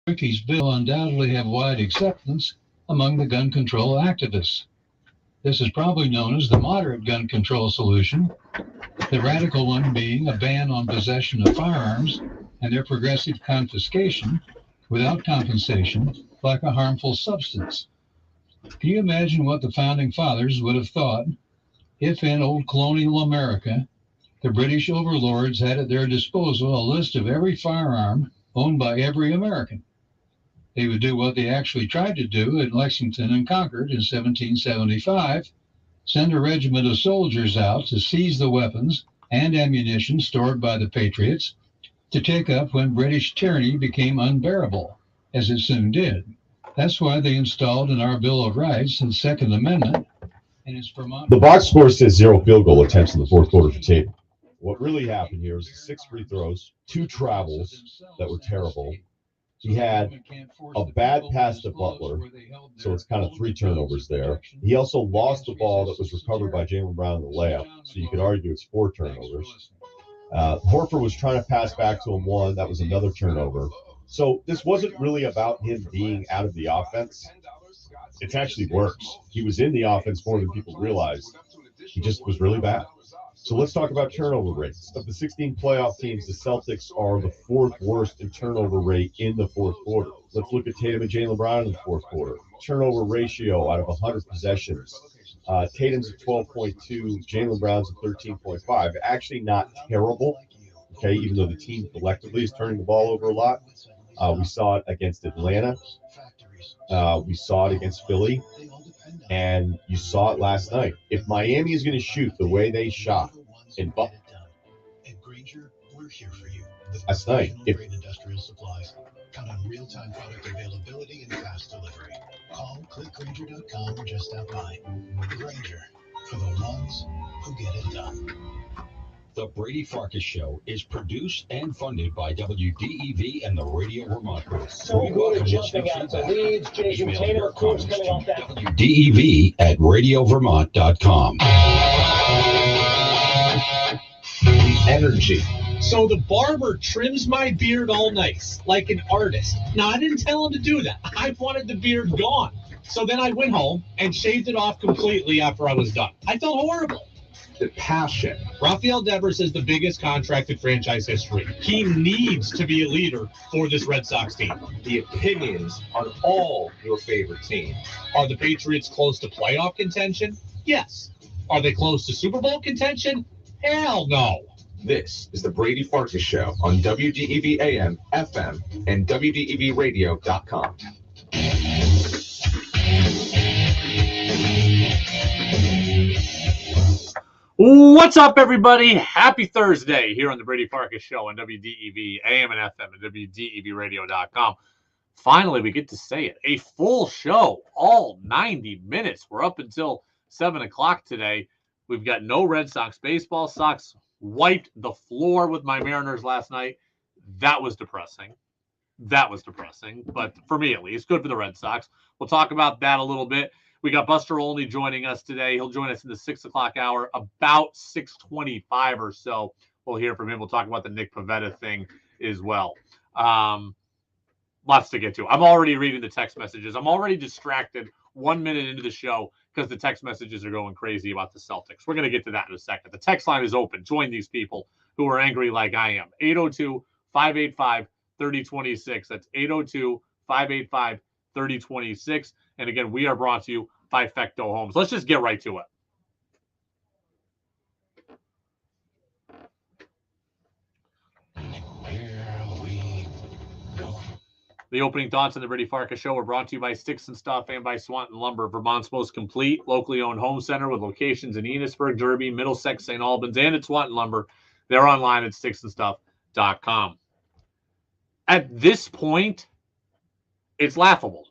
Turkey's bill undoubtedly have wide acceptance among the gun control activists. This is probably known as the moderate gun control solution, the radical one being a ban on possession of firearms and their progressive confiscation without compensation, like a harmful substance. Can you imagine what the founding fathers would have thought if in old colonial America the British overlords had at their disposal a list of every firearm owned by every American? They would do what they actually tried to do at Lexington and Concord in 1775, send a regiment of soldiers out to seize the weapons and ammunition stored by the Patriots to take up when British tyranny became unbearable, as it soon did. That's why they installed in our Bill of Rights and Second Amendment. And it's Vermont. The box score says 0 field goal attempts in the fourth quarter for Tatum. What really happened here was 6 free throws, 2 travels that were terrible. He had a bad pass to Butler, so it's kind of 3 turnovers there. He also lost the ball that was recovered by Jaylen Brown in the layup, so you could argue it's 4 turnovers. Horford was trying to pass back to him 1. That was another turnover. So this wasn't really about him being out of the offense. It's actually worse. He was in the offense more than people realized. He just was really bad. So let's talk about turnover rates. Of the 16 playoff teams, the Celtics are the 4th worst in turnover rate in the fourth quarter. Let's look at Tatum and Jaylen Brown in the fourth quarter. Turnover ratio out of 100 possessions. Tatum's at 12.2, Jaylen Brown's at 13.5. Actually not terrible, okay, even though the team collectively is turning the ball over a lot. We saw it against Atlanta. We saw it against Philly. And you saw it last night. If Miami is going to shoot the way they shot in Butler last night, count on real-time product availability and fast delivery. Call clickgranger.com or just stop by. Granger, for the ones who get it done. The Brady Farkas Show is produced and funded by WDEV and the Radio Vermont Group. So good at jumping out the leads. Jason Tatum, of course, coming off that. WDEV at radiovermont.com. The energy. So the barber trims my beard all nice, like an artist. Now, I didn't tell him to do that. I wanted the beard gone. So then I went home and shaved it off completely after I was done. I felt horrible. The passion. Rafael Devers is the biggest contract in franchise history. He needs to be a leader for this Red Sox team. The opinions on all your favorite teams. Are the Patriots close to playoff contention? Yes. Are they close to Super Bowl contention? Hell no. This is the Brady Farkas Show on WDEV AM, FM, and WDEVradio.com. What's up, everybody? Happy Thursday here on the Brady Farkas Show on WDEV AM and FM and WDEVradio.com. Finally, we get to say it. A full show, all 90 minutes. We're up until 7 o'clock today. We've got no Red Sox baseball. Sox wiped the floor with my Mariners last night. That was depressing. But for me, at least, good for the Red Sox. We'll talk about that a little bit. We got Buster Olney joining us today. He'll join us in the 6 o'clock hour, about 6:25 or so. We'll hear from him. We'll talk about the Nick Pivetta thing as well. Lots to get to. I'm already reading the text messages. I'm already distracted 1 minute into the show because the text messages are going crazy about the Celtics. We're going to get to that in a second. The text line is open. Join these people who are angry like I am. 802-585-3026. That's 802-585-3026. And again, we are brought to you by Fecto Homes. Let's just get right to it. The opening thoughts on the Brady Farkas Show are brought to you by Sticks and Stuff and by Swanton Lumber, Vermont's most complete, locally owned home center with locations in Enosburg, Derby, Middlesex, St. Albans, and at Swanton Lumber. They're online at sticksandstuff.com. At this point, it's laughable.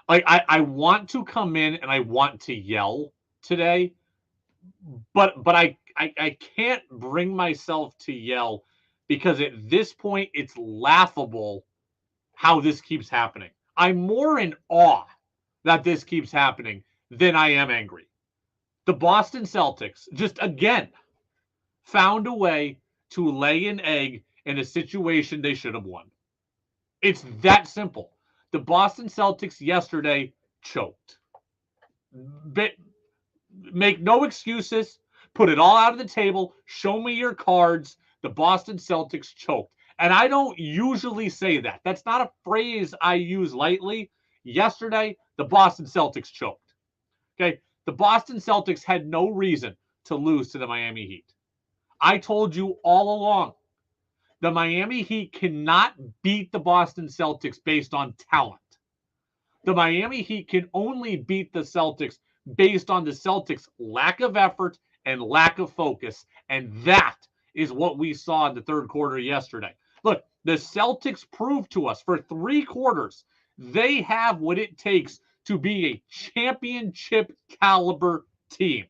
Like, I want to come in and I want to yell today, but I can't bring myself to yell because at this point it's laughable how this keeps happening. I'm more in awe that this keeps happening than I am angry. The Boston Celtics just again found a way to lay an egg in a situation they should have won. It's that simple. The Boston Celtics yesterday choked. Make no excuses. Put it all out of the table. Show me your cards. The Boston Celtics choked. And I don't usually say that. That's not a phrase I use lightly. Yesterday, the Boston Celtics choked. Okay? The Boston Celtics had no reason to lose to the Miami Heat. I told you all along, the Miami Heat cannot beat the Boston Celtics based on talent. The Miami Heat can only beat the Celtics based on the Celtics' lack of effort and lack of focus. And that is what we saw in the third quarter yesterday. Look, the Celtics proved to us for 3 quarters they have what it takes to be a championship caliber team.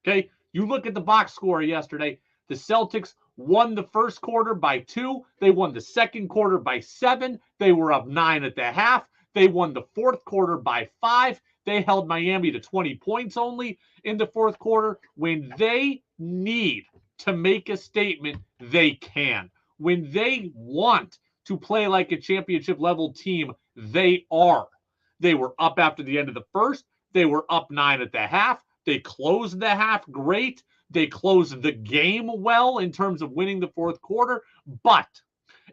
Okay, you look at the box score yesterday. The Celtics won the first quarter by 2. They won the second quarter by 7. They were up 9 at the half. They won the fourth quarter by 5. They held Miami to 20 points only in the fourth quarter. When they need to make a statement, they can. When they want to play like a championship level team, they are. They were up after the end of the first. They were up 9 at the half. They closed the half great. They closed the game well in terms of winning the fourth quarter. But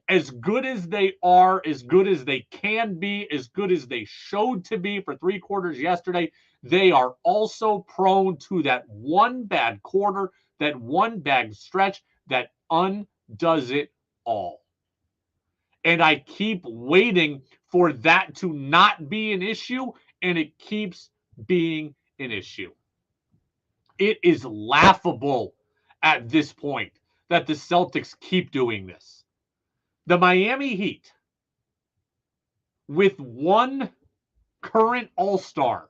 as good as they are, as good as they can be, as good as they showed to be for 3 quarters yesterday, they are also prone to that one bad quarter, that one bad stretch that undoes it all. And I keep waiting for that to not be an issue, and it keeps being an issue. It is laughable at this point that the Celtics keep doing this. The Miami Heat, with one current All-Star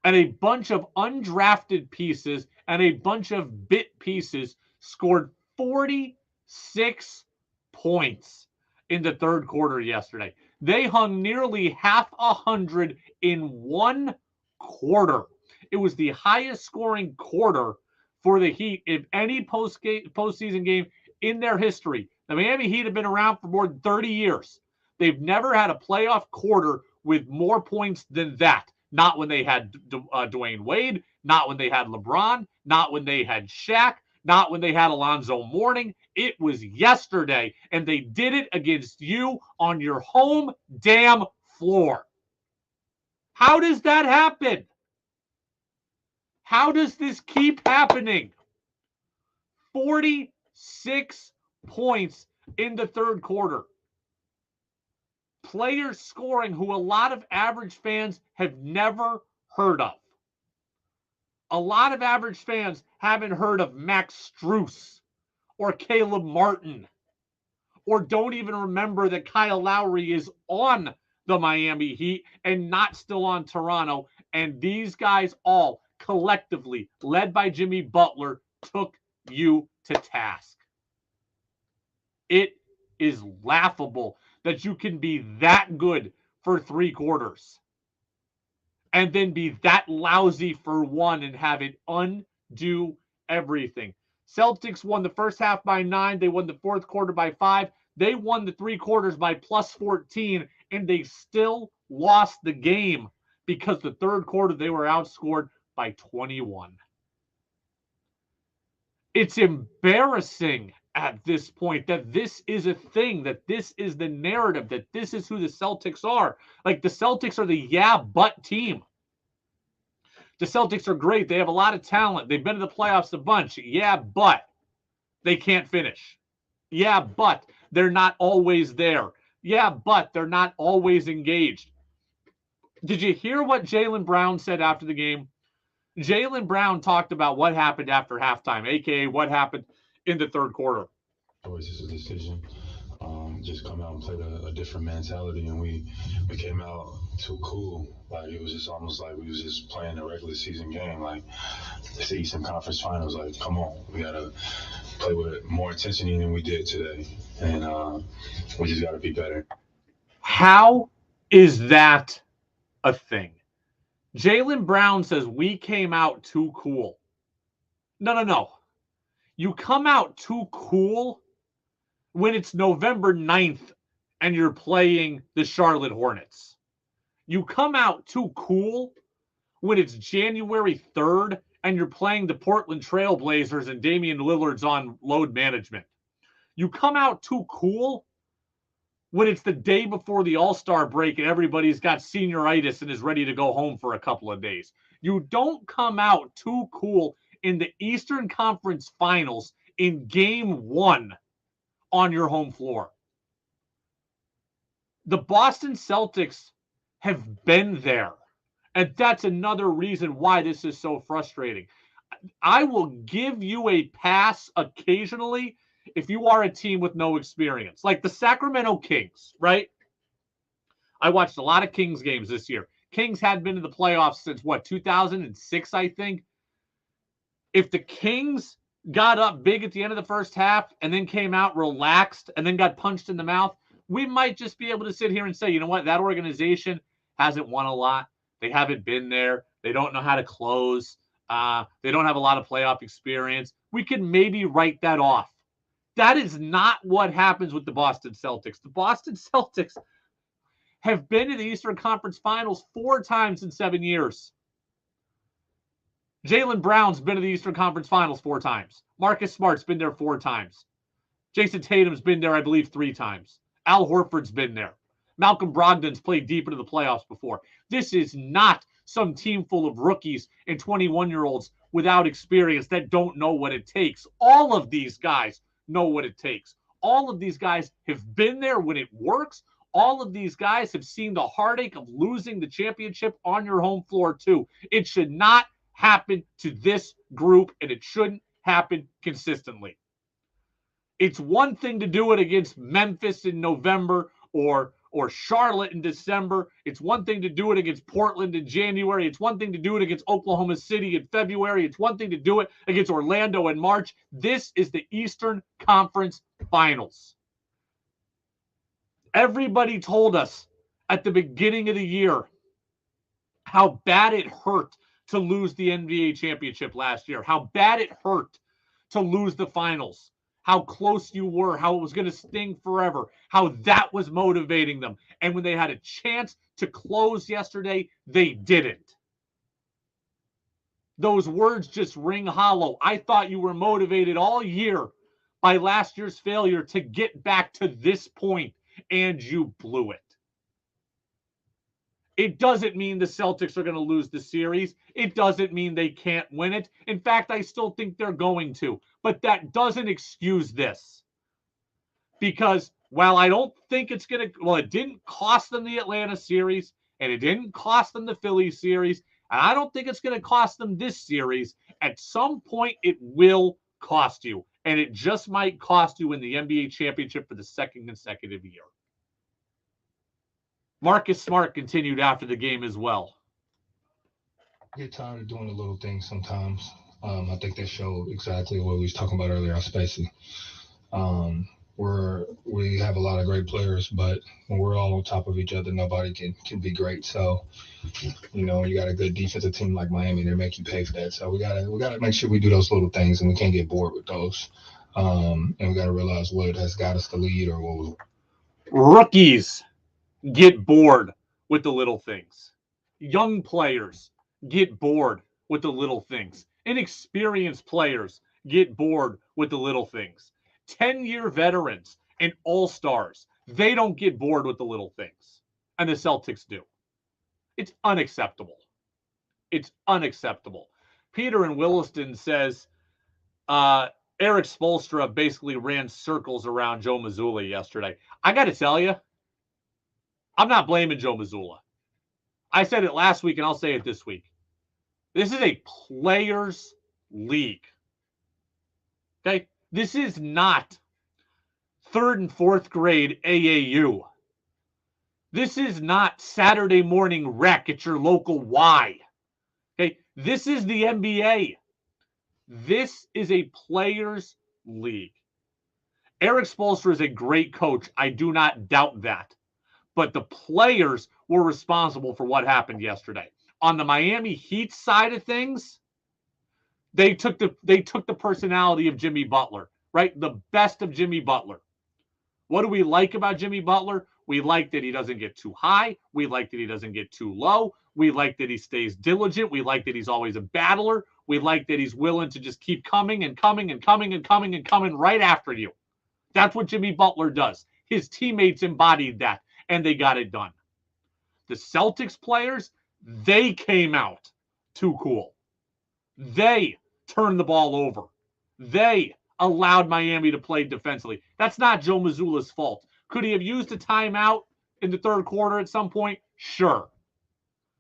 and a bunch of undrafted pieces and a bunch of bit pieces, scored 46 points in the third quarter yesterday. They hung nearly 100 in 1 quarter. It was the highest scoring quarter for the Heat in any postseason game in their history. The Miami Heat have been around for more than 30 years. They've never had a playoff quarter with more points than that. Not when they had Dwayne Wade, not when they had LeBron, not when they had Shaq, not when they had Alonzo Mourning. It was yesterday, and they did it against you on your home damn floor. How does that happen? How does this keep happening? 46 points in the third quarter. Players scoring who a lot of average fans have never heard of. A lot of average fans haven't heard of Max Strus or Caleb Martin, or don't even remember that Kyle Lowry is on the Miami Heat and not still on Toronto. And these guys all collectively, led by Jimmy Butler, took you to task. It is laughable that you can be that good for 3 quarters and then be that lousy for 1 and have it undo everything. Celtics won the first half by 9. They won the fourth quarter by 5. They won the 3 quarters by plus 14, and they still lost the game because the third quarter they were outscored by 21. It's embarrassing at this point that this is a thing, that this is the narrative, that this is who the Celtics are. Like, the Celtics are the but team. The Celtics are great. They have a lot of talent. They've been to the playoffs a bunch. Yeah, but they can't finish. Yeah, but they're not always there. Yeah, but they're not always engaged. Did you hear what Jaylen Brown said after the game? Jaylen Brown talked about what happened after halftime, a.k.a. what happened in the third quarter. Always is a decision. Just come out and play a different mentality, and we came out too cool. Like, it was just almost like we was just playing a regular season game. Like, it's the Eastern Conference Finals. Like, come on, we gotta play with more intensity than we did today, and we just gotta be better. How is that a thing? Jaylen Brown says we came out too cool. No. You come out too cool when it's November 9th and you're playing the Charlotte Hornets. You come out too cool when it's January 3rd and you're playing the Portland Trail Blazers and Damian Lillard's on load management. You come out too cool when it's the day before the All-Star break and everybody's got senioritis and is ready to go home for a couple of days. You don't come out too cool in the Eastern Conference Finals in Game 1 on your home floor. The Boston Celtics have been there, and that's another reason why this is so frustrating. I will give you a pass occasionally if you are a team with no experience, like the Sacramento Kings, right? I watched a lot of Kings games this year. Kings hadn't been in the playoffs since, 2006, I think. If the Kings got up big at the end of the first half and then came out relaxed and then got punched in the mouth, we might just be able to sit here and say, you know what, that organization hasn't won a lot. They haven't been there. They don't know how to close. They don't have a lot of playoff experience. We can maybe write that off. That is not what happens with the Boston Celtics. The Boston Celtics have been to the Eastern Conference Finals 4 times in 7 years. Jaylen Brown's been to the Eastern Conference Finals 4 times. Marcus Smart's been there 4 times. Jason Tatum's been there, I believe, 3 times. Al Horford's been there. Malcolm Brogdon's played deep into the playoffs before. This is not some team full of rookies and 21-year-olds without experience that don't know what it takes. All of these guys know what it takes. All of these guys have been there when it works. All of these guys have seen the heartache of losing the championship on your home floor too. It should not happen to this group, and it shouldn't happen consistently. It's one thing to do it against Memphis in November or Charlotte in December. It's one thing to do it against Portland in January. It's one thing to do it against Oklahoma City in February. It's one thing to do it against Orlando in March. This is the Eastern Conference Finals. Everybody told us at the beginning of the year how bad it hurt to lose the NBA championship last year, how bad it hurt to lose the finals, how close you were, how it was going to sting forever, how that was motivating them. And when they had a chance to close yesterday, they didn't. Those words just ring hollow. I thought you were motivated all year by last year's failure to get back to this point, and you blew it. It doesn't mean the Celtics are going to lose the series. It doesn't mean they can't win it. In fact, I still think they're going to. But that doesn't excuse this. Because while I don't think it's going to, it didn't cost them the Atlanta series, and it didn't cost them the Philly series, and I don't think it's going to cost them this series. At some point, it will cost you. And it just might cost you in the NBA championship for the second consecutive year. Marcus Smart continued after the game as well. I get tired of doing the little things sometimes. I think that showed exactly what we was talking about earlier on Spacey. We have a lot of great players, but when we're all on top of each other, nobody can be great. So, you got a good defensive team like Miami, they make you pay for that. So we gotta make sure we do those little things, and we can't get bored with those. And we gotta realize what has got us the lead or what. Rookies get bored with the little things. Young players get bored with the little things. Inexperienced players get bored with the little things. 10-year veterans and all-stars, they don't get bored with the little things. And the Celtics do. It's unacceptable. It's unacceptable. Peter in Williston says Eric Spoelstra basically ran circles around Joe Mazzulla yesterday. I got to tell you, I'm not blaming Joe Mazzulla. I said it last week, and I'll say it this week. This is a players' league. Okay? This is not 3rd and 4th grade AAU. This is not Saturday morning rec at your local Y. Okay? This is the NBA. This is a players' league. Eric Spoelstra is a great coach. I do not doubt that. But the players were responsible for what happened yesterday. On the Miami Heat side of things, they took the personality of Jimmy Butler, right? The best of Jimmy Butler. What do we like about Jimmy Butler? We like that he doesn't get too high. We like that he doesn't get too low. We like that he stays diligent. We like that he's always a battler. We like that he's willing to just keep coming and coming and coming and coming and coming right after you. That's what Jimmy Butler does. His teammates embodied that, and they got it done. The Celtics players, they came out too cool. They turned the ball over. They allowed Miami to play defensively. That's not Joe Mazzulla's fault. Could he have used a timeout in the third quarter at some point? Sure.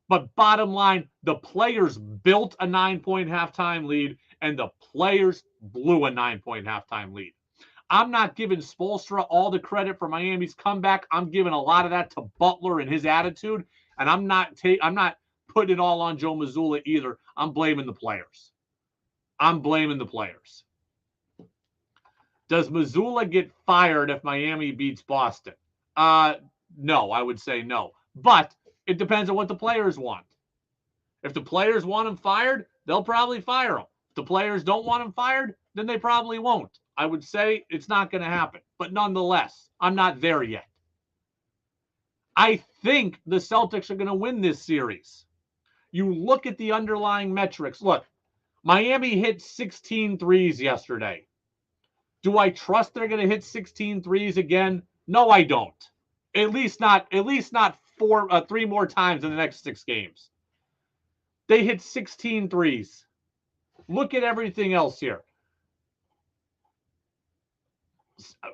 But bottom line, the players built a 9-point halftime lead, and the players blew a 9-point halftime lead. I'm not giving Spoelstra all the credit for Miami's comeback. I'm giving a lot of that to Butler and his attitude, and I'm not putting it all on Joe Mazzulla either. I'm blaming the players. Does Mazzulla get fired if Miami beats Boston? No, I would say no. But it depends on what the players want. If the players want him fired, they'll probably fire him. If the players don't want him fired, then they probably won't. I would say it's not going to happen. But nonetheless, I'm not there yet. I think the Celtics are going to win this series. You look at the underlying metrics. Look, Miami hit 16 threes yesterday. Do I trust they're going to hit 16 threes again? No, I don't. At least not 3 more times in the next 6 games. They hit 16 threes. Look at everything else here.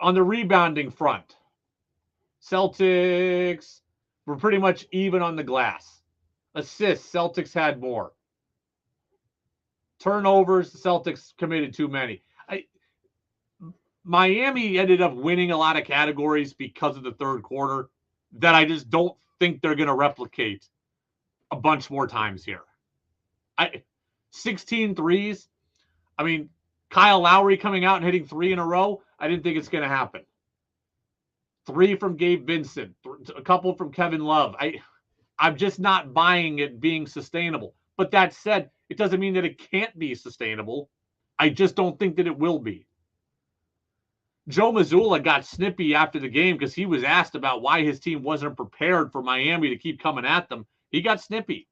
On the rebounding front, Celtics were pretty much even on the glass. Assists, Celtics had more. Turnovers, the Celtics committed too many. Miami ended up winning a lot of categories because of the third quarter that I just don't think they're going to replicate a bunch more times here. 16 threes. I mean, Kyle Lowry coming out and hitting 3 in a row, I didn't think it's going to happen. 3 from Gabe Vincent, a couple from Kevin Love. I'm just not buying it being sustainable. But that said, it doesn't mean that it can't be sustainable. I just don't think that it will be. Joe Mazzulla got snippy after the game because he was asked about why his team wasn't prepared for Miami to keep coming at them. He got snippy.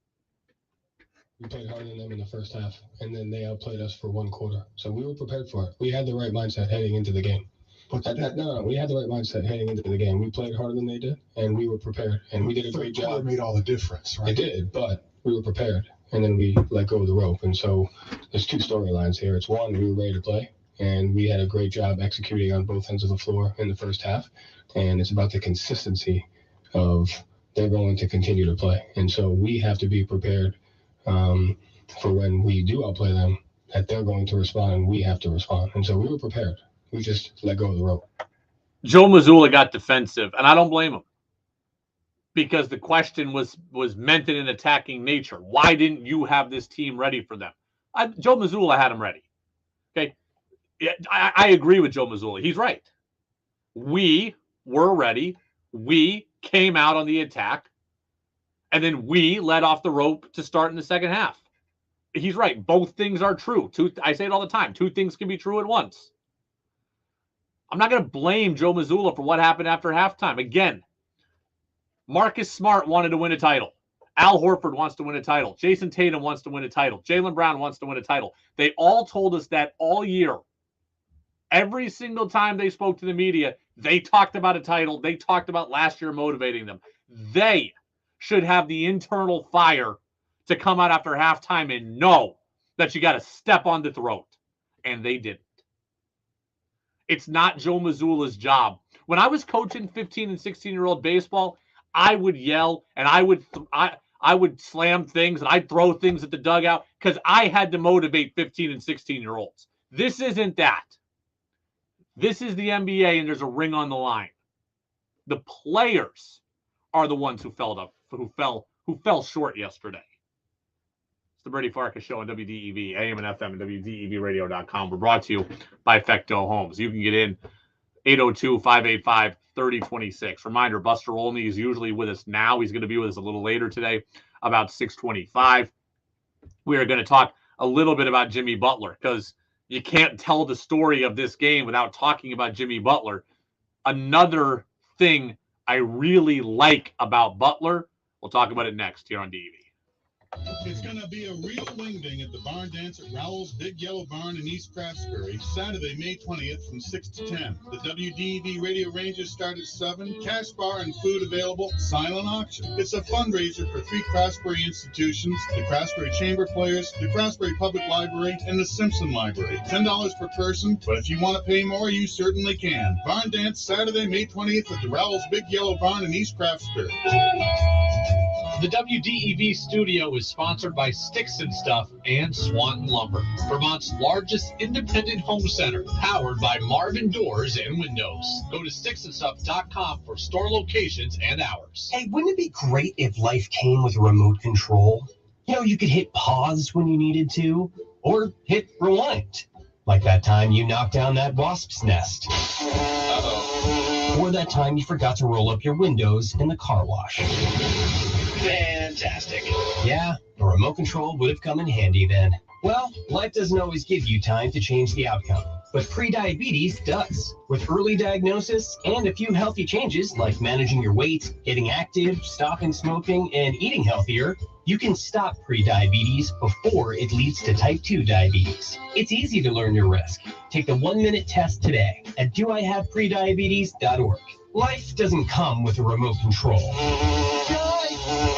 We played harder than them in the first half, and then they outplayed us for 1 quarter. So we were prepared for it. We had the right mindset heading into the game. No, we had the right mindset heading into the game. We played harder than they did, and we were prepared. And we did a great job. It made all the difference, right? It did, but we were prepared, and then we let go of the rope. And so there's 2 storylines here. It's one, we were ready to play, and we had a great job executing on both ends of the floor in the first half. And it's about the consistency of they're going to continue to play. And so we have to be prepared for when we do outplay them, that they're going to respond and we have to respond. And so we were prepared. We just let go of the rope. Joe Mazzulla got defensive, and I don't blame him because the question was meant in an attacking nature. Why didn't you have this team ready for them? Joe Mazzulla had them ready. Okay, I agree with Joe Mazzulla. He's right. We were ready. We came out on the attack, and then we let off the rope to start in the second half. He's right. Both things are true. I say it all the time. 2 things can be true at once. I'm not going to blame Joe Mazzulla for what happened after halftime. Again, Marcus Smart wanted to win a title. Al Horford wants to win a title. Jason Tatum wants to win a title. Jaylen Brown wants to win a title. They all told us that all year. Every single time they spoke to the media, they talked about a title. They talked about last year motivating them. They should have the internal fire to come out after halftime and know that you got to step on the throat. And they didn't. It's not Joe Mazzulla's job. When I was coaching 15 and 16-year-old baseball, I would yell and I would slam things and I'd throw things at the dugout because I had to motivate 15 and 16-year-olds. This isn't that. This is the NBA, and there's a ring on the line. The players are the ones who fell short yesterday. It's the Brady Farkas Show on WDEV, AM and FM, and WDEVradio.com. We're brought to you by Fecto Homes. You can get in 802-585-3026. Reminder, Buster Olney is usually with us now. He's going to be with us a little later today, about 6:25. We are going to talk a little bit about Jimmy Butler because you can't tell the story of this game without talking about Jimmy Butler. another thing I really like about Butler. We'll talk about it next here on DEV. It's going to be a real wingding at the Barn Dance at Rowell's Big Yellow Barn in East Craftsbury, Saturday, May 20th from 6 to 10. The WDEV Radio Rangers start at 7. Cash bar and food available. Silent auction. It's a fundraiser for 3 Craftsbury institutions, the Craftsbury Chamber Players, the Craftsbury Public Library, and the Simpson Library. $10 per person, but if you want to pay more, you certainly can. Barn Dance Saturday, May 20th at the Rowell's Big Yellow Barn in East Craftsbury. The WDEV studio is sponsored by Sticks and Stuff and Swanton Lumber, Vermont's largest independent home center, powered by Marvin Doors and Windows. Go to sticksandstuff.com for store locations and hours. Hey, wouldn't it be great if life came with a remote control? You know, you could hit pause when you needed to, or hit rewind. Like that time you knocked down that wasp's nest. Uh-oh. Or that time you forgot to roll up your windows in the car wash. Fantastic. Yeah, a remote control would have come in handy then. Well, life doesn't always give you time to change the outcome, but prediabetes does. With early diagnosis and a few healthy changes like managing your weight, getting active, stopping smoking, and eating healthier, you can stop prediabetes before it leads to type 2 diabetes. It's easy to learn your risk. Take the 1-minute test today at doihaveprediabetes.org. Life doesn't come with a remote control.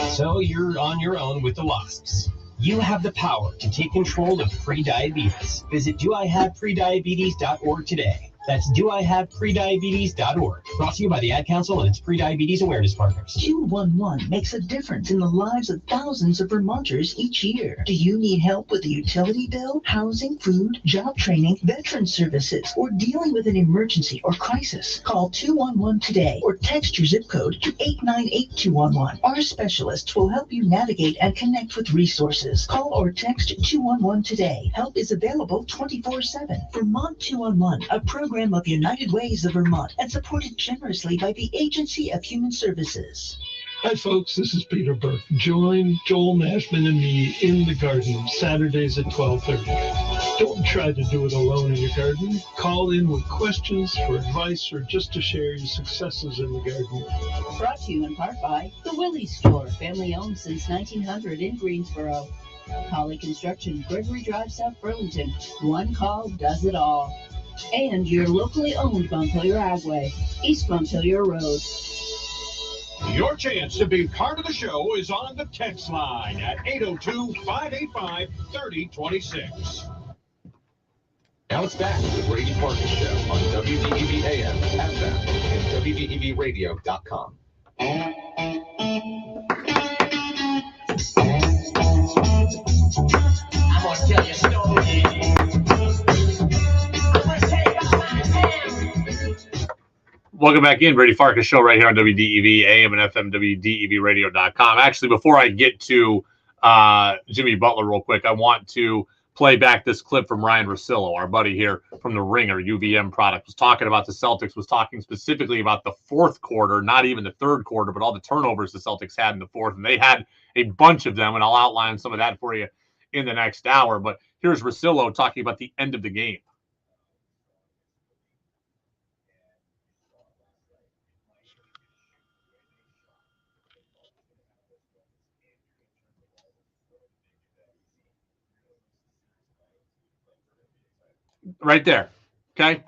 So you're on your own with the wasps. You have the power to take control of prediabetes. Visit doihaveprediabetes.org today. That's doihaveprediabetes.org. Brought to you by the Ad Council and its prediabetes awareness partners. 211 makes a difference in the lives of thousands of Vermonters each year. Do you need help with a utility bill, housing, food, job training, veteran services, or dealing with an emergency or crisis? Call 211 today or text your zip code to 898211. Our specialists will help you navigate and connect with resources. Call or text 211 today. Help is available 24/7. Vermont 211, a program of United Ways of Vermont and supported generously by the Agency of Human Services. Hi folks, this is Peter Burke. Join Joel Nashman and me in the garden Saturdays at 12:30. Don't try to do it alone in your garden. Call in with questions, for advice, or just to share your successes in the garden. Brought to you in part by The Willie's Store, family owned since 1900 in Greensboro. Colley Construction, Gregory Drive, South Burlington. One call does it all. And your locally owned Montpelier Agway, East Montpelier Road. Your chance to be part of the show is on the text line at 802-585-3026. Now it's back to the Brady Farkas Show on WDEV AM, FM, and WDEVradio.com. I'm going to tell you a story. Welcome back in, Brady Farkas Show right here on WDEV AM and FM, WDEVradio.com. Actually, before I get to Jimmy Butler real quick, I want to play back this clip from Ryan Russillo, our buddy here from the Ringer, UVM product, was talking about the Celtics, was talking specifically about the fourth quarter, not even the third quarter, but all the turnovers the Celtics had in the fourth, and they had a bunch of them, and I'll outline some of that for you in the next hour. But here's Russillo talking about the end of the game. Right there, okay?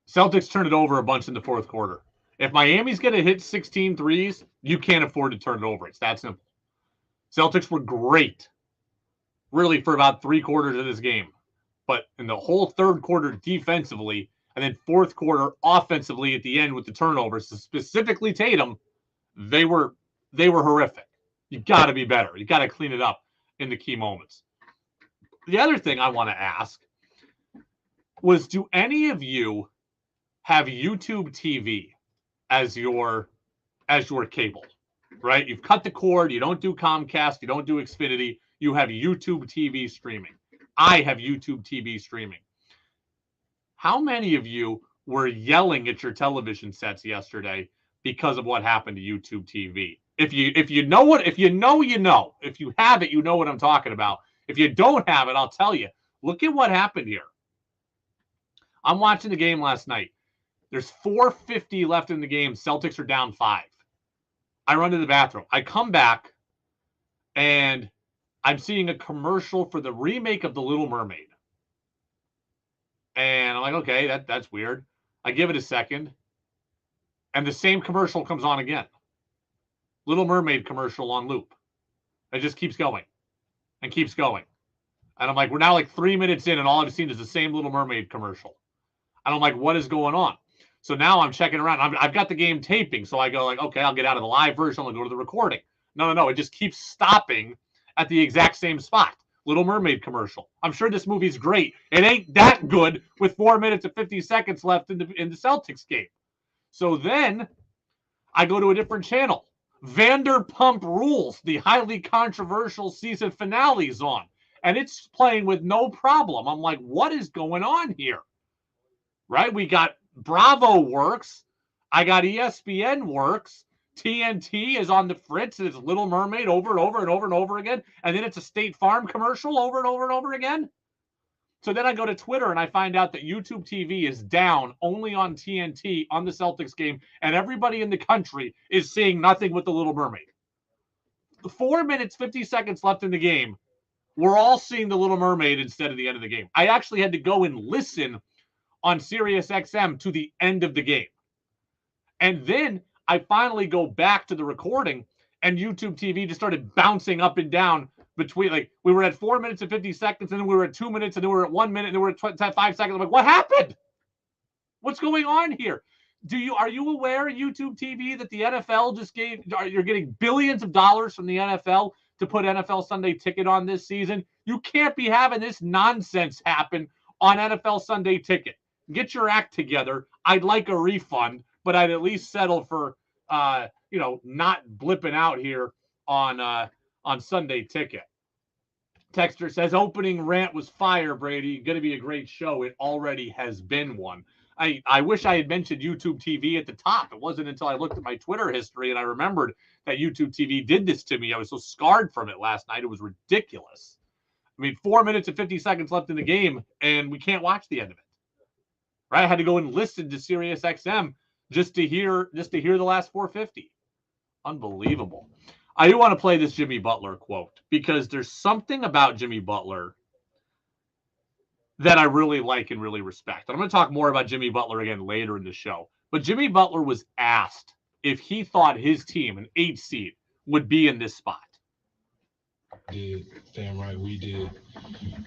Celtics turned it over a bunch in the fourth quarter. If Miami's going to hit 16 threes, you can't afford to turn it over. It's that simple. Celtics were great, really, for about 3 quarters of this game. But in the whole third quarter defensively, and then fourth quarter offensively at the end with the turnovers, specifically Tatum, they were horrific. You got to be better. You got to clean it up in the key moments. The other thing I want to ask was, do any of you have YouTube TV as your cable, right? You've cut the cord. You don't do Comcast. You don't do Xfinity. You have YouTube TV streaming. I have YouTube TV streaming. How many of you were yelling at your television sets yesterday because of what happened to YouTube TV? If you know, you know. If you have it, you know what I'm talking about. If you don't have it, I'll tell you. Look at what happened here. I'm watching the game last night. There's 4:50 left in the game. Celtics are down 5. I run to the bathroom. I come back, and I'm seeing a commercial for the remake of The Little Mermaid. And I'm like, okay, that's weird. I give it a second, and the same commercial comes on again. Little Mermaid commercial on loop. It just keeps going and keeps going. And I'm like, we're now like 3 minutes in, and all I've seen is the same Little Mermaid commercial. And I'm like, what is going on? So now I'm checking around. I've got the game taping, so I go like, okay, I'll get out of the live version. I'll go to the recording. No. It just keeps stopping at the exact same spot. Little Mermaid commercial. I'm sure this movie's great. It ain't that good with 4 minutes and 50 seconds left in the Celtics game. So then I go to a different channel. Vanderpump Rules, the highly controversial season finale is on. And it's playing with no problem. I'm like, what is going on here? Right? We got Bravo works. I got ESPN works. TNT is on the fritz. It's Little Mermaid over and over and over and over again. And then it's a State Farm commercial over and over and over again. So then I go to Twitter and I find out that YouTube TV is down only on TNT on the Celtics game. And everybody in the country is seeing nothing with the Little Mermaid. 4 minutes, 50 seconds left in the game. We're all seeing the Little Mermaid instead of the end of the game. I actually had to go and listen on Sirius XM to the end of the game. And then I finally go back to the recording, and YouTube TV just started bouncing up and down between, like, we were at 4 minutes and 50 seconds, and then we were at 2 minutes, and then we were at 1 minute, and then we were at 5 seconds. I'm like, what happened? What's going on here? Are you aware, YouTube TV, that the NFL just you're getting billions of dollars from the NFL to put NFL Sunday Ticket on this season? You can't be having this nonsense happen on NFL Sunday Ticket. Get your act together. I'd like a refund, but I'd at least settle for, not blipping out here on Sunday Ticket. Texter says, opening rant was fire, Brady. Going to be a great show. It already has been one. I wish I had mentioned YouTube TV at the top. It wasn't until I looked at my Twitter history and I remembered that YouTube TV did this to me. I was so scarred from it last night. It was ridiculous. 4 minutes and 50 seconds left in the game, and we can't watch the end of it. Right? I had to go and listen to Sirius XM just to hear the last 450. Unbelievable. I do want to play this Jimmy Butler quote because there's something about Jimmy Butler that I really like and really respect. And I'm going to talk more about Jimmy Butler again later in the show. But Jimmy Butler was asked if he thought his team, an 8 seed, would be in this spot. Did, damn right we did.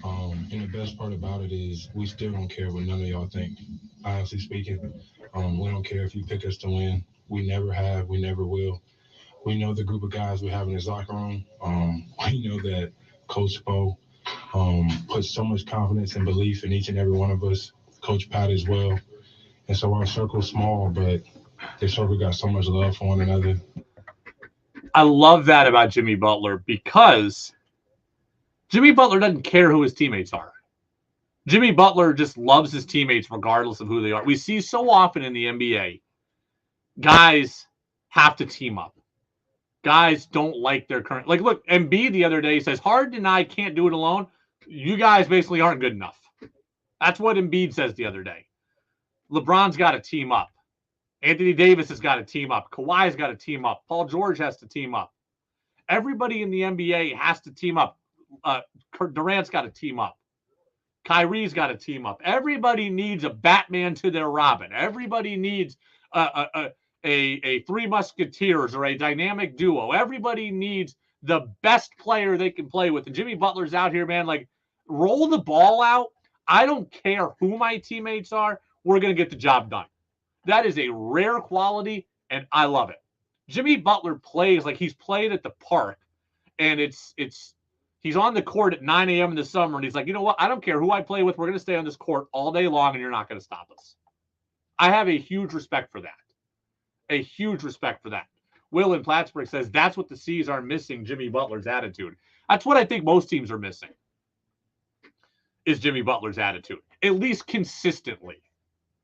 And the best part about it is we still don't care what none of y'all think. Honestly speaking, we don't care if you pick us to win. We never have. We never will. We know the group of guys we have in his locker room. We know that Coach Poe puts so much confidence and belief in each and every one of us. Coach Pat as well. And so our circle's small, but this circle got so much love for one another. I love that about Jimmy Butler because Jimmy Butler doesn't care who his teammates are. Jimmy Butler just loves his teammates regardless of who they are. We see so often in the NBA, guys have to team up. Guys don't like their current. Like, look, Embiid the other day says, Harden and I can't do it alone. You guys basically aren't good enough. That's what Embiid says the other day. LeBron's got to team up. Anthony Davis has got to team up. Kawhi's got to team up. Paul George has to team up. Everybody in the NBA has to team up. Durant's got to team up. Kyrie's got to team up. Everybody needs a Batman to their Robin. Everybody needs a Three Musketeers or a dynamic duo. Everybody needs the best player they can play with. And Jimmy Butler's out here, man, like, roll the ball out. I don't care who my teammates are. We're going to get the job done. That is a rare quality, and I love it. Jimmy Butler plays like he's played at the park, and he's on the court at 9 a.m. in the summer, and he's like, you know what? I don't care who I play with. We're going to stay on this court all day long, and you're not going to stop us. I have a huge respect for that. A huge respect for that. Will in Plattsburgh says that's what the C's are missing, Jimmy Butler's attitude. That's what I think most teams are missing, is Jimmy Butler's attitude, at least consistently,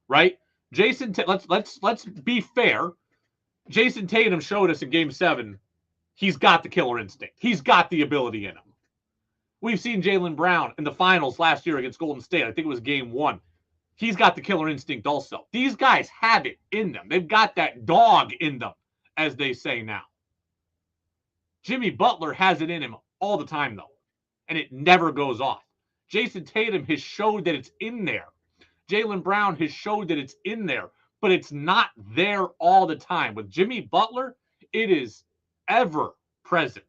right? Let's be fair. Jason Tatum showed us in Game 7 he's got the killer instinct. He's got the ability in him. We've seen Jaylen Brown in the finals last year against Golden State. I think it was Game 1. he's got the killer instinct also. These guys have it in them. They've got that dog in them, as they say now. Jimmy Butler has it in him all the time, though, and it never goes off. Jason Tatum has showed that it's in there. Jaylen Brown has showed that it's in there, but it's not there all the time. With Jimmy Butler, it is ever present.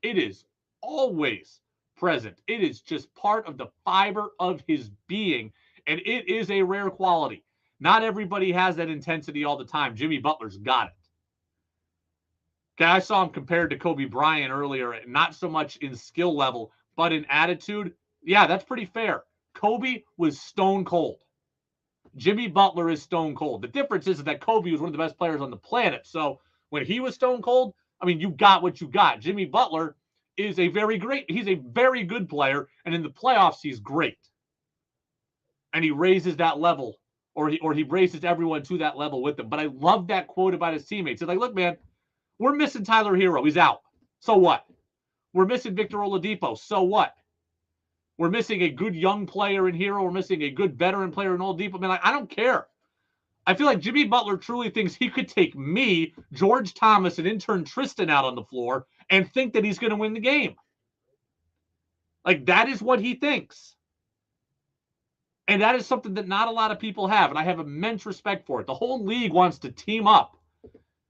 It is always present. It is just part of the fiber of his being, and it is a rare quality. Not everybody has that intensity all the time. Jimmy Butler's got it. Okay, I saw him compared to Kobe Bryant earlier, not so much in skill level, but in attitude. Yeah, that's pretty fair. Kobe was stone cold. Jimmy Butler is stone cold. The difference is that Kobe was one of the best players on the planet. So when he was stone cold, I mean, you got what you got. Jimmy Butler is he's a very good player, and in the playoffs, he's great. And he raises that level, or he raises everyone to that level with him. But I love that quote about his teammates. It's like, look, man, we're missing Tyler Hero. He's out. So what? We're missing Victor Oladipo. So what? We're missing a good young player in Hero. We're missing a good veteran player in Oladipo. I mean, I don't care. I feel like Jimmy Butler truly thinks he could take me, George Thomas, and intern Tristan out on the floor and think that he's going to win the game. Like, that is what he thinks. And that is something that not a lot of people have, and I have immense respect for it. The whole league wants to team up.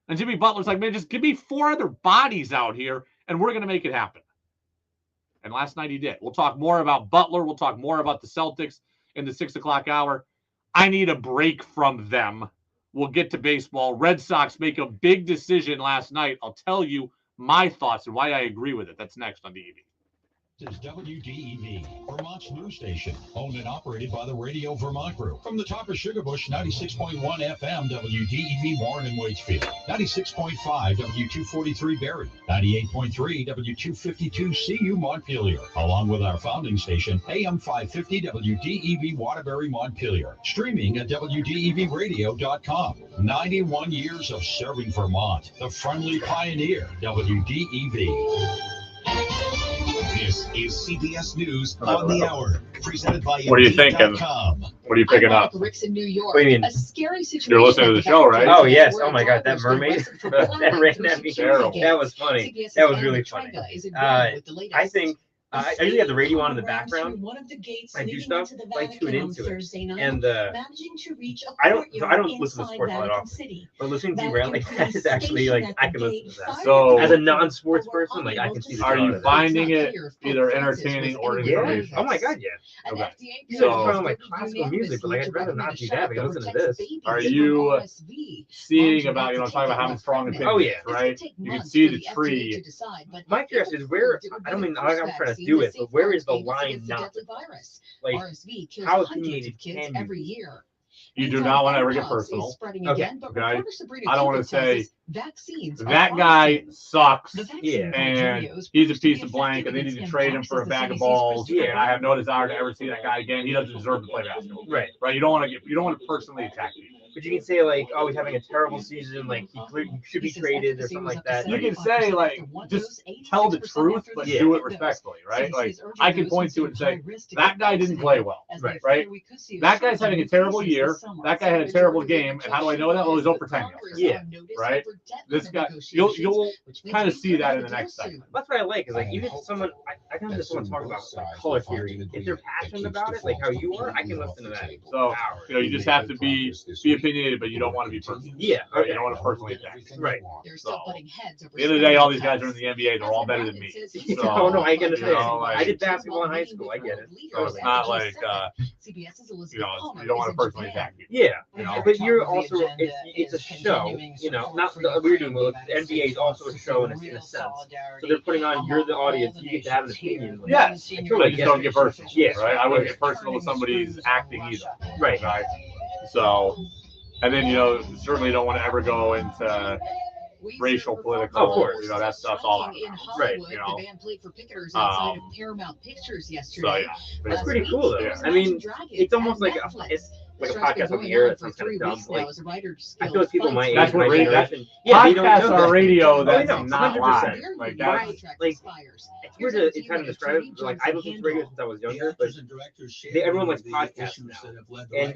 And Jimmy Butler's like, man, just give me 4 other bodies out here, and we're going to make it happen. And last night he did. We'll talk more about Butler. We'll talk more about the Celtics in the 6 o'clock hour. I need a break from them. We'll get to baseball. Red Sox make a big decision last night. I'll tell you my thoughts and why I agree with it. That's next on DEV. This is WDEV, Vermont's news station, owned and operated by the Radio Vermont Group. From the top of Sugarbush, 96.1 FM, WDEV Warren and Waitsfield, 96.5 W243 Barrie, 98.3 W252 CU Montpelier, along with our founding station, AM 550 WDEV Waterbury Montpelier, streaming at WDEVradio.com. 91 years of serving Vermont, the friendly pioneer, WDEV. This is CBS News on the Hour, presented by What are you thinking? Indeed.com. What are you picking up? Rick's in New York. What do you mean? A scary situation. You're listening to the show, right? Oh, yes. Oh, my God. That mermaid that ran at me. Terrible. That was funny. That was really funny. I think I usually have the radio on in the background. I do stuff. I tune into it. And I don't listen to sports all that often. But listening to you rant like that is actually like I can listen to that. So as a non-sports person, like I can see. Are you finding it either entertaining or informational? Yeah. Oh my God, yeah. Okay. So I like classical music, but like I'd rather not do that. I can listen to this. Are you seeing about talking about having strong opinions? Oh yeah, right. You can see the tree. My curiosity is where I don't mean I'm trying to do it, but where is the line not? Like how opinionated can you? You do not want to ever get personal. Okay. I don't want to say that guy sucks. Yeah. And he's a piece of blank, and they need to trade him for a bag of balls. Yeah. I have no desire to ever see that guy again. He doesn't deserve to play basketball. Right. Right. You don't want to personally attack people. But you can say like, oh, he's having a terrible season, like he should be traded or something like that. You can say like, just tell the truth, but do it respectfully, right? Like I can point to it and say that guy didn't play well, right? That guy's having a terrible year. That guy had a terrible game, and how do I know that? Well, he's 0 for 10. Yeah, right. This guy, you'll kind of see that in the next segment. That's what I like is like even if someone I kind of just want to talk about like color theory. If they're passionate about it, like how you are, I can listen to that. So you just have to be opinionated, but you don't want to be personal. Yeah, okay. You don't want to personally attack. Right. So, at the end of the day, all these guys are in the NBA. They're all better than me. So, no, I get it. I did basketball in high school. I get it. So it's not like you don't want to personally attack people. Yeah, but you're also it's a show. Not we're doing the NBA is also a show in a sense. So they're putting on you're the audience. You get to have an opinion. Yes, I just don't get personal. Yeah, right. I wouldn't get personal with somebody's acting either. Right. So, and then certainly don't want to ever go into racial, political. Of course, that's all out. Right. The band played for picketers outside of Paramount Pictures yesterday. So that's pretty cool though. I mean, it's almost like like a podcast on the air. That sounds kind of dumb. Like, I feel like people my age, That's what my radio. generation, they don't Podcasts know are that. radio that's no, not 100%. live. Like that's Like it's weird to kind of describe it. Like I've listened to radio since I was younger, but everyone likes podcasts now, and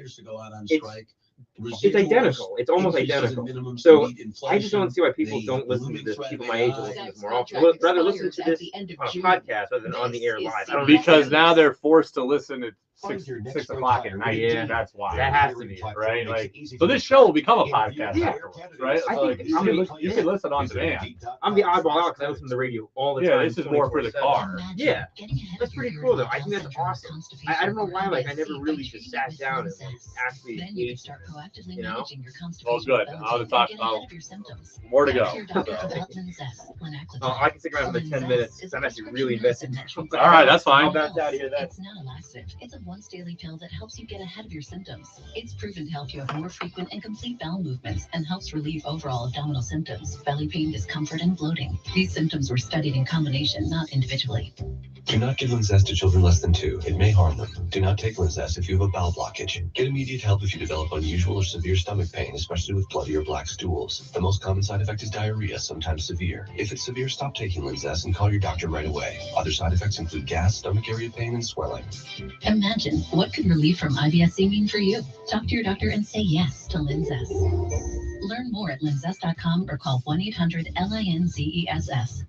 it's identical. It's almost identical. So I just don't see why people don't listen to this. People my age will listen to this more often. Well, rather listen to this on a podcast rather than on the air live. I don't because now they're forced to listen at 6 o'clock at night. Yeah, That's why. that has to be it, right. Like, so this show will become a podcast afterwards, right? I So, think you can listen on demand. I'm the oddball out because I listen to the radio all the time. Yeah, this is more for the car. Yeah, that's pretty cool though. I think that's awesome. I don't know why. Like I never really just sat down and like, actually engaged in it. You know? Well, good. I'll talk about more to go. Oh, I can stick around for like 10 minutes. I'm actually really invested. All right, that's fine. I'll bounce out of here then. It's not a laxative. It's a once daily pill that helps you get ahead of your symptoms. It's proven to help you have more frequent and complete bowel movements and helps relieve overall abdominal symptoms, belly pain, discomfort, and bloating. These symptoms were studied in combination, not individually. Do not give Linzess to children less than 2. It may harm them. Do not take Linzess if you have a bowel blockage. Get immediate help if you develop unusual or severe stomach pain, especially with bloody or black stools. The most common side effect is diarrhea, sometimes severe. If it's severe, stop taking Linzess and call your doctor right away. Other side effects include gas, stomach area pain, and swelling. Imagine what could relief from IBS-C mean for you. Talk to your doctor and say yes to Linzess. Learn more at linzess.com or call 1-800-LINZESS.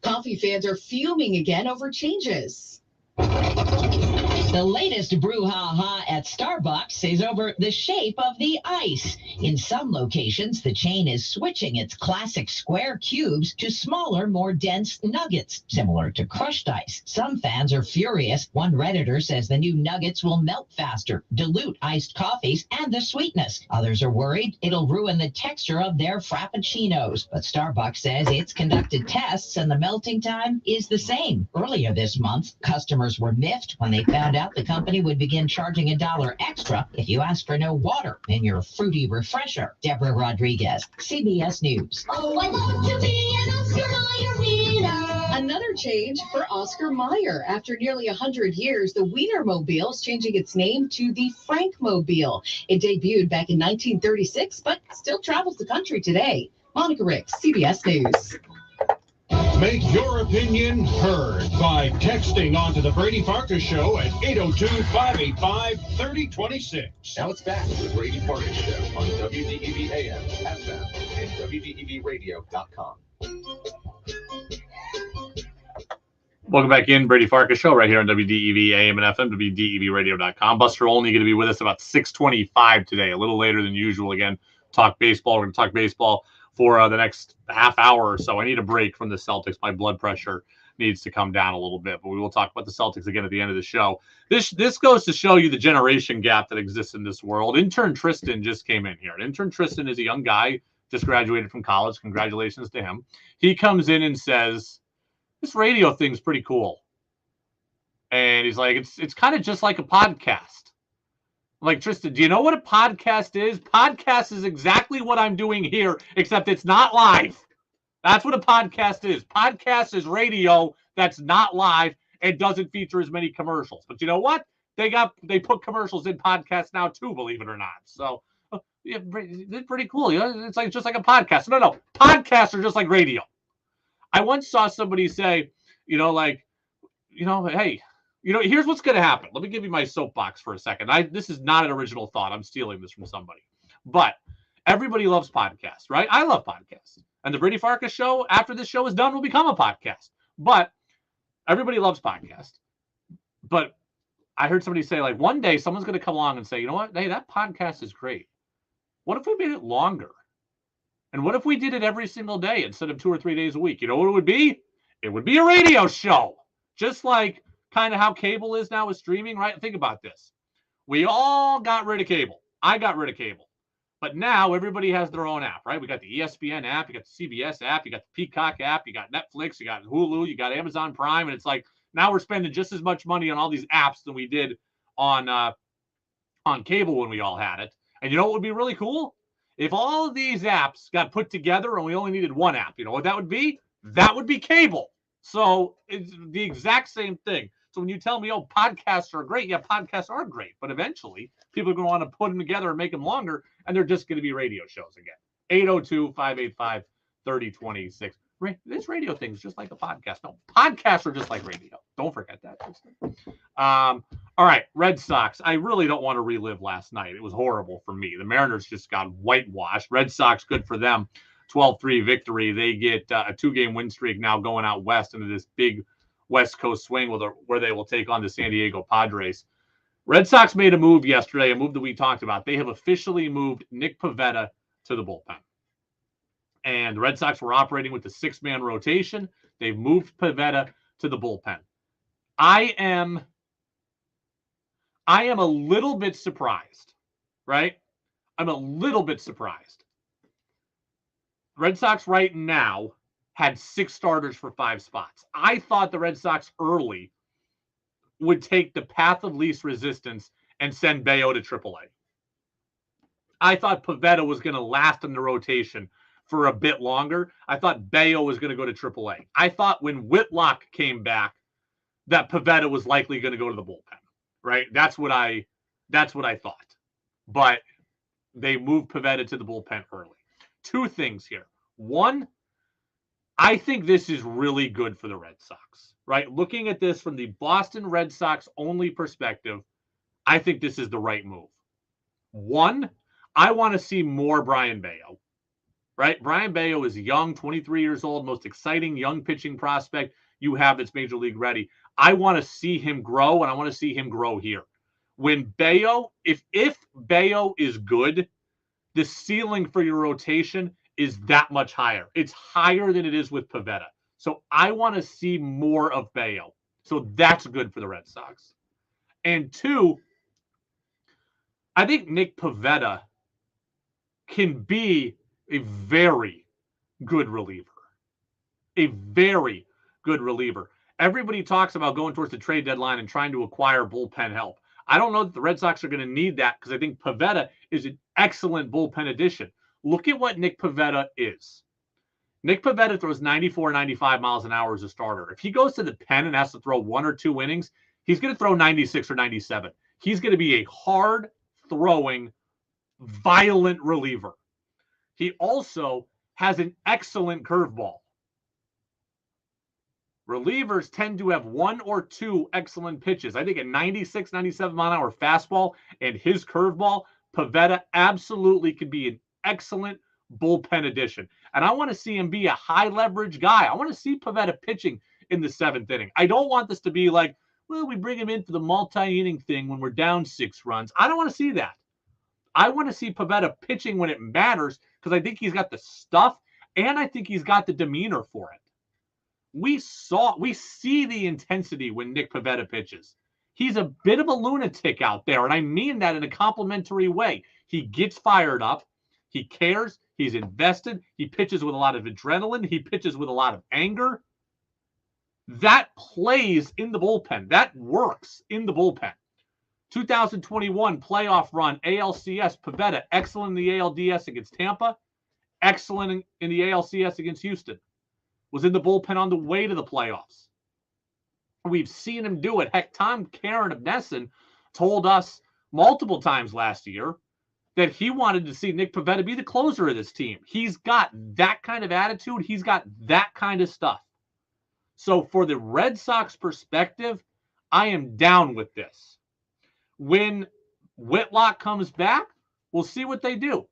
Coffee fans are fuming again over changes. The latest brouhaha at Starbucks is over the shape of the ice. In some locations, the chain is switching its classic square cubes to smaller, more dense nuggets, similar to crushed ice. Some fans are furious. One Redditor says the new nuggets will melt faster, dilute iced coffees and the sweetness. Others are worried it'll ruin the texture of their frappuccinos. But Starbucks says it's conducted tests and the melting time is the same. Earlier this month, customers were miffed when they found out the company would begin charging $1 extra if you ask for no water in your fruity refresher. Deborah Rodriguez, CBS News. Oh, I love to be an Oscar Mayer winner. Another change for Oscar Mayer. After nearly 100 years, the Wienermobile is changing its name to the Frankmobile. It debuted back in 1936, but still travels the country today. Monica Ricks, CBS News. Make your opinion heard by texting onto the Brady Farkas Show at 802-585-3026. Now it's back to the Brady Farkas Show on WDEV AM, FM, and WDEVradio.com. Welcome back in, Brady Farkas Show right here on WDEV AM and FM, WDEVradio.com. Buster Olney going to be with us about 6:25 today, a little later than usual. Again, talk baseball. We're going to talk baseball for the next half hour or so. I need a break from the Celtics. My blood pressure needs to come down a little bit, but we will talk about the Celtics again at the end of the show. This goes to show you the generation gap that exists in this world. Intern Tristan just came in here. Intern Tristan is a young guy, just graduated from college. Congratulations to him. He comes in and says, this radio thing's pretty cool. And he's like, it's kind of just like a podcast. Like, Tristan, do you know what a podcast is? Podcast is exactly what I'm doing here, except it's not live. That's what a podcast is. Podcast is radio that's not live and doesn't feature as many commercials. But you know what? They put commercials in podcasts now too, believe it or not. So yeah, it's pretty cool. You know, it's like just like a podcast. No, podcasts are just like radio. I once saw somebody say, hey, here's what's going to happen. Let me give you my soapbox for a second. This is not an original thought. I'm stealing this from somebody. But everybody loves podcasts, right? I love podcasts. And the Brady Farkas Show, after this show is done, will become a podcast. But everybody loves podcasts. But I heard somebody say, like, one day someone's going to come along and say, you know what? Hey, that podcast is great. What if we made it longer? And what if we did it every single day instead of 2 or 3 days a week? You know what it would be? It would be a radio show. Just like kind of how cable is now with streaming, right? Think about this. We all got rid of cable. I got rid of cable. But now everybody has their own app, right? We got the ESPN app, you got the CBS app, you got the Peacock app, you got Netflix, you got Hulu, you got Amazon Prime, and it's like now we're spending just as much money on all these apps than we did on cable when we all had it. And you know what would be really cool? If all of these apps got put together and we only needed one app, you know what that would be? That would be cable. So it's the exact same thing. So when you tell me, oh, podcasts are great, yeah, podcasts are great. But eventually, people are going to want to put them together and make them longer, and they're just going to be radio shows again. 802-585-3026. This radio thing is just like a podcast. No, podcasts are just like radio. Don't forget that. All right, Red Sox. I really don't want to relive last night. It was horrible for me. The Mariners just got whitewashed. Red Sox, good for them. 12-3 victory. They get a 2-game win streak now going out west into this big West Coast swing where they will take on the San Diego Padres. Red Sox made a move yesterday, a move that we talked about. They have officially moved Nick Pivetta to the bullpen. And the Red Sox were operating with the 6-man rotation. They've moved Pivetta to the bullpen. I am a little bit surprised, right? I'm a little bit surprised. Red Sox right now had 6 starters for 5 spots. I thought the Red Sox early would take the path of least resistance and send Bayo to AAA. I thought Pivetta was going to last in the rotation for a bit longer. I thought Bayo was going to go to AAA. I thought when Whitlock came back that Pivetta was likely going to go to the bullpen, right? That's what I thought. But they moved Pivetta to the bullpen early. 2 things here. One, I think this is really good for the Red Sox, right? Looking at this from the Boston Red Sox only perspective, I think this is the right move. One, I want to see more Brayan Bello, right? Brayan Bello is young, 23 years old, most exciting young pitching prospect you have that's major league ready. I want to see him grow, and I want to see him grow here. When Bello, if Bello is good, the ceiling for your rotation is that much higher. It's higher than it is with Pivetta. So I want to see more of Bello. So that's good for the Red Sox. And 2, I think Nick Pivetta can be a very good reliever. A very good reliever. Everybody talks about going towards the trade deadline and trying to acquire bullpen help. I don't know that the Red Sox are going to need that because I think Pivetta is an excellent bullpen addition. Look at what Nick Pivetta is. Nick Pivetta throws 94, 95 miles an hour as a starter. If he goes to the pen and has to throw 1 or 2 innings, he's going to throw 96 or 97. He's going to be a hard-throwing, violent reliever. He also has an excellent curveball. Relievers tend to have 1 or 2 excellent pitches. I think a 96, 97 mile an hour fastball and his curveball, Pivetta absolutely could be an excellent bullpen addition. And I want to see him be a high leverage guy. I want to see Pivetta pitching in the 7th inning. I don't want this to be like, well, we bring him in for the multi-inning thing when we're down 6 runs. I don't want to see that. I want to see Pivetta pitching when it matters because I think he's got the stuff and I think he's got the demeanor for it. We see the intensity when Nick Pivetta pitches. He's a bit of a lunatic out there, and I mean that in a complimentary way. He gets fired up. He cares. He's invested. He pitches with a lot of adrenaline. He pitches with a lot of anger. That plays in the bullpen. That works in the bullpen. 2021 playoff run, ALCS, Pivetta, excellent in the ALDS against Tampa, excellent in the ALCS against Houston. Was in the bullpen on the way to the playoffs. We've seen him do it. Heck, Tom Caron of Nesson told us multiple times last year that he wanted to see Nick Pivetta be the closer of this team. He's got that kind of attitude. He's got that kind of stuff. So for the Red Sox perspective, I am down with this. When Whitlock comes back, we'll see what they do.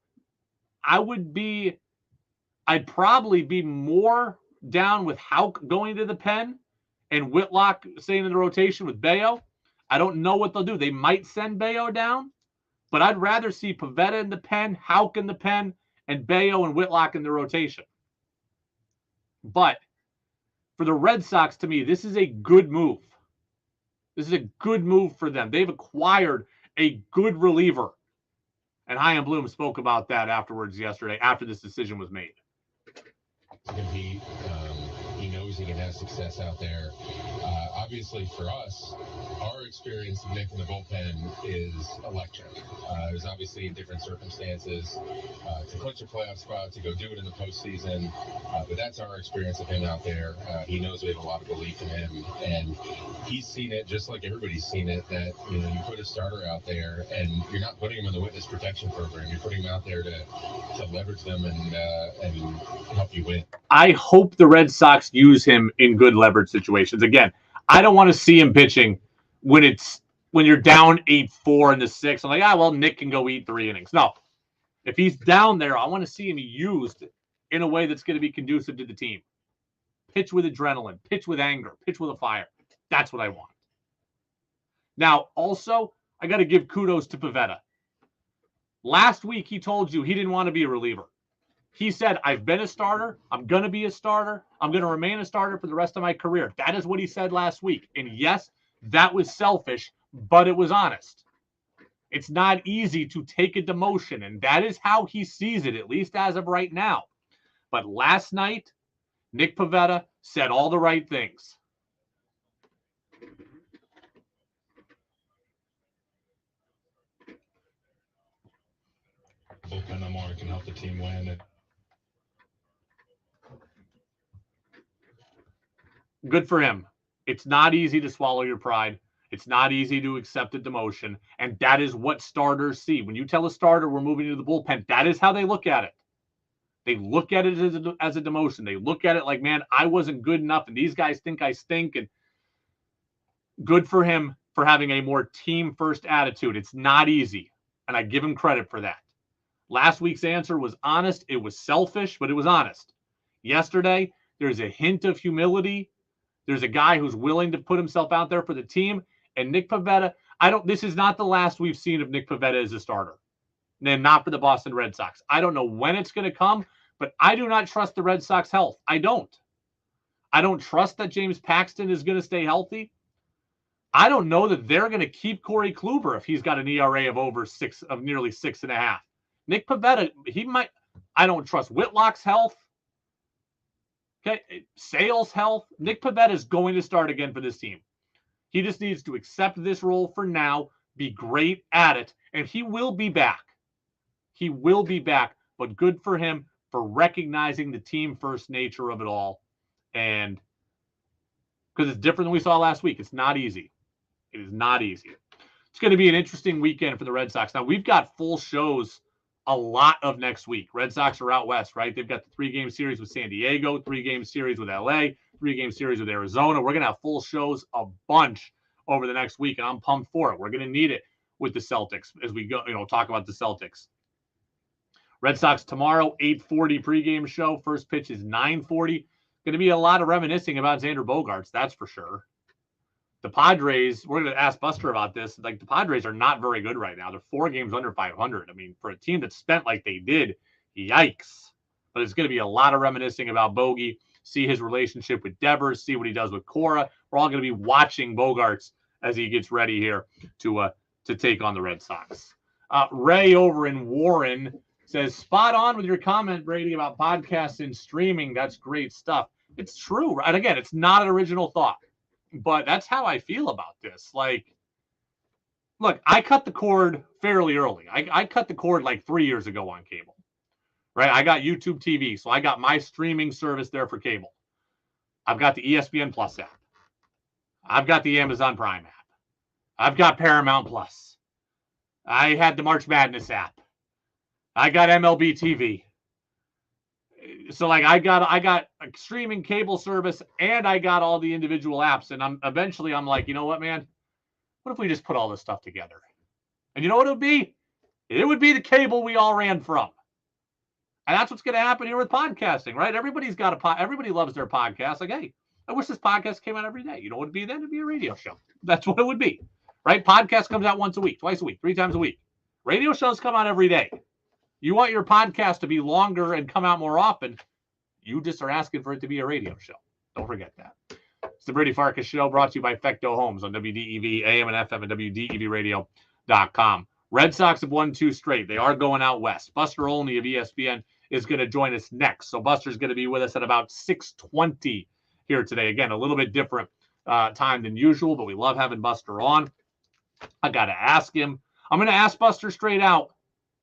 I'd probably be more down with Houck going to the pen and Whitlock staying in the rotation with Bello. I don't know what they'll do. They might send Bello down, but I'd rather see Pivetta in the pen, Houck in the pen, and Bello and Whitlock in the rotation. But for the Red Sox, to me, this is a good move. This is a good move for them. They've acquired a good reliever. And Chaim Bloom spoke about that afterwards yesterday, after this decision was made. He knows obviously can have success out there. Obviously, for us, our experience of Nick in the bullpen is electric. There's obviously different circumstances to clinch a playoff spot, to go do it in the postseason, but that's our experience of him out there. He knows we have a lot of belief in him, and he's seen it just like everybody's seen it, that you put a starter out there, and you're not putting him in the witness protection program. You're putting him out there to leverage them and help you win. I hope the Red Sox use him in good leverage situations. Again, I don't want to see him pitching when you're down 8-4 in the sixth. I'm like, well, Nick can go eat 3 innings. No. If he's down there, I want to see him used in a way that's going to be conducive to the team. Pitch with adrenaline, pitch with anger, pitch with a fire. That's what I want. Now, also, I got to give kudos to Pivetta. Last week, he told you he didn't want to be a reliever. He said, I've been a starter. I'm going to be a starter. I'm going to remain a starter for the rest of my career. That is what he said last week. And yes, that was selfish, but it was honest. It's not easy to take a demotion, and that is how he sees it, at least as of right now. But last night, Nick Pivetta said all the right things. Bullpen no more, can help the team win. Good for him. It's not easy to swallow your pride. It's not easy to accept a demotion, and that is what starters see. When you tell a starter we're moving to the bullpen, that is how they look at it. They look at it as a demotion. They look at it like, man, I wasn't good enough, and these guys think I stink. And good for him for having a more team-first attitude. It's not easy, and I give him credit for that. Last week's answer was honest. It was selfish, but it was honest. Yesterday, there's a hint of humility. There's a guy who's willing to put himself out there for the team. And Nick Pivetta, this is not the last we've seen of Nick Pivetta as a starter. And not for the Boston Red Sox. I don't know when it's going to come, but I do not trust the Red Sox health. I don't. I don't trust that James Paxton is going to stay healthy. I don't know that they're going to keep Corey Kluber if he's got an ERA of nearly 6.5. Nick Pivetta, he might. I don't trust Whitlock's health. Okay, Sale's health. Nick Pivetta is going to start again for this team. He just needs to accept this role for now, be great at it, and he will be back. He will be back, but good for him for recognizing the team-first nature of it all. And because it's different than we saw last week. It's not easy. It is not easy. It's going to be an interesting weekend for the Red Sox. Now, we've got full shows a lot of next week. Red Sox are out west, right? They've got the 3-game series with San Diego, 3-game series with LA, 3-game series with Arizona. We're going to have full shows a bunch over the next week, and I'm pumped for it. We're going to need it with the Celtics as we go, talk about the Celtics. Red Sox tomorrow, 8:40 pregame show. First pitch is 9:40. Going to be a lot of reminiscing about Xander Bogaerts, that's for sure. The Padres, we're going to ask Buster about this. Like, the Padres are not very good right now. They're 4 games under 500. I mean, for a team that spent like they did, yikes. But it's going to be a lot of reminiscing about Bogey, see his relationship with Devers, see what he does with Cora. We're all going to be watching Bogaerts as he gets ready here to take on the Red Sox. Ray over in Warren says, spot on with your comment, Brady, about podcasts and streaming. That's great stuff. It's true. And again, it's not an original thought. But that's how I feel about this. Like, look, I cut the cord fairly early. I cut the cord like 3 years ago on cable, right? I got YouTube TV, so I got my streaming service there for cable. I've got the ESPN Plus app. I've got the Amazon Prime app. I've got Paramount Plus. I had the March Madness app. I got MLB TV. So like I got a streaming cable service and I got all the individual apps, and I'm like, you know what, man? What if we just put all this stuff together? And you know what it would be? It would be the cable we all ran from. And that's what's going to happen here with podcasting, right? Everybody's got everybody loves their podcast. Like, hey, I wish this podcast came out every day. You know what it'd be then? It'd be a radio show. That's what it would be, right? Podcast comes out once a week, twice a week, 3 times a week. Radio shows come out every day. You want your podcast to be longer and come out more often, you just are asking for it to be a radio show. Don't forget that. It's the Brady Farkas Show, brought to you by Fecto Homes on WDEV, AM and FM, and WDEVradio.com. Red Sox have won 2 straight. They are going out west. Buster Olney of ESPN is going to join us next. So Buster's going to be with us at about 6:20 here today. Again, a little bit different time than usual, but we love having Buster on. I got to ask him. I'm going to ask Buster straight out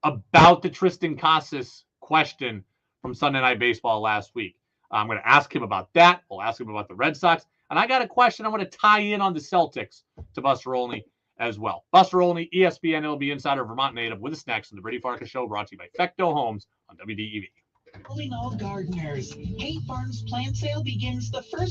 about the Tristan Casas question from Sunday Night Baseball last week. I'm going to ask him about that. We'll ask him about the Red Sox. And I got a question I'm going to tie in on the Celtics to Buster Olney as well. Buster Olney, ESPN MLB Insider, Vermont native, with us next on the Brady Farkas Show, brought to you by Fecto Homes on WDEV. Calling all gardeners. Hay Farms plant sale begins the first